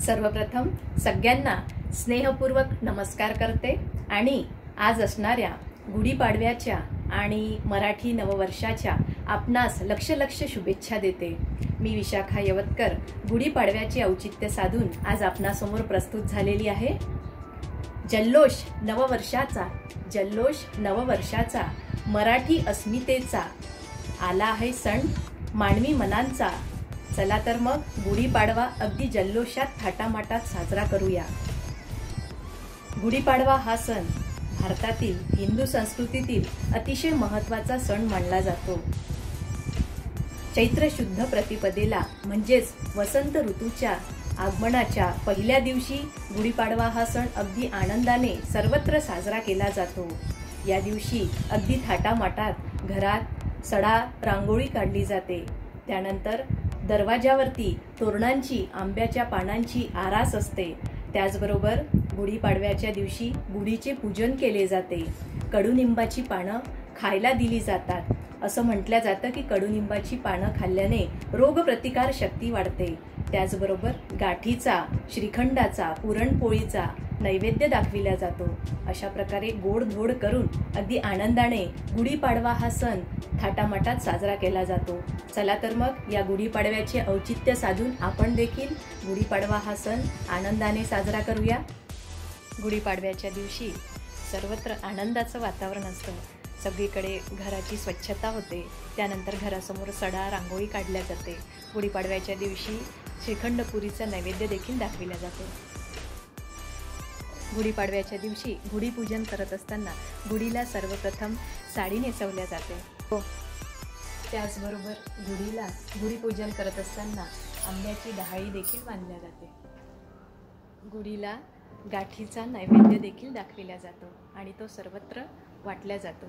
सर्वप्रथम सगळ्यांना स्नेहपूर्वक नमस्कार करते आणि आज असणाऱ्या गुढीपाडव्याच्या आणि मराठी नववर्षाच्या आपणास लक्ष शुभेच्छा देते। मी विशाखा यवतकर गुढीपाडव्याचे औचित्य साधून आज आपणासमोर प्रस्तुत झालेली आहे। जल्लोष नववर्षाचा मराठी अस्मितेचा आला आहे सण मानवी मनांचा। चला तर मग गुढीपाडवा अगदी जल्लोषात थाटामाटात साजरा करूया। गुढीपाडवा हा सण भारतातील हिंदू संस्कृतीतील अतिशय महत्त्वाचा सण मानला जातो। चैत्र शुद्ध प्रतिपदेला म्हणजेच वसंत ऋतूच्या आगमनाच्या पहिल्या दिवशी गुढीपाडवा हा सण अगदी आनंदाने सर्वत्र साजरा केला जातो। या दिवशी अगदी थाटामाटात घरात सडा रांगोळी काढली जाते। त्यानंतर दरवाजावरती तोरणांची आंब्याच्या पानांची आरास असते। त्याचबरोबर गुढीपाडव्याच्या दिवशी गुढीचे पूजन केले जाते। कडुनिंबाची पानं खायला दिली जातात। असं म्हटलं जातं की कडुनिंबाची पानं खाल्ल्याने रोगप्रतिकार शक्ती वाढते। त्याचबरोबर गाठीचा, श्रीखंडाचा, पुरणपोळीचा नैवेद्य दाखविला जातो। अशा प्रकारे गोडधोड करून अगदी आनंदाने गुढीपाडवा हा सण थाटामाटात साजरा केला जातो। चला तर मग या गुढीपाडव्याचे औचित्य साधून आपण देखील गुढीपाडवा हा सण आनंदाने साजरा करूया। गुढीपाडव्याच्या दिवशी सर्वत्र आनंदाचं वातावरण असतं। सगळीकडे घराची स्वच्छता होते। त्यानंतर घरासमोर सडा रांगोळी काढल्या जाते। गुढीपाडव्याच्या दिवशी श्रीखंड पुरीचा नैवेद्य देखील दाखविला जातो। गुढीपाडव्याच्या दिवशी गुढीपूजन करत असताना गुढीला सर्वप्रथम साडी नेसवल्या जाते। त्याचबरोबर गुढीला गुढीपूजन करत असताना आंब्याची डहाळी देखील बांधल्या जाते। गुढीला गाठीचा नैवेद्य देखील दाखविला जातो आणि तो सर्वत्र वाटला जातो।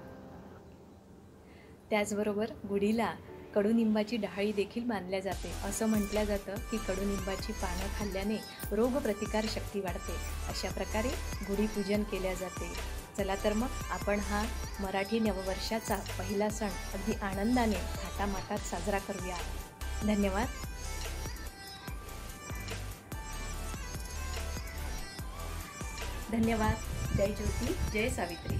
त्याचबरोबर गुढीला कडुनिंबाची डहाळी देखील बांधल्या जाते। असं म्हटलं जातं की कडुनिंबाची पानं खाल्ल्याने रोगप्रतिकार शक्ती वाढते। अशा प्रकारे गुढीपूजन केल्या जाते। चला तर मग आपण हा मराठी नववर्षाचा पहिला सण अगदी आनंदाने थाटामाटात साजरा करूया। धन्यवाद। धन्यवाद। जय ज्योती, जय सावित्री।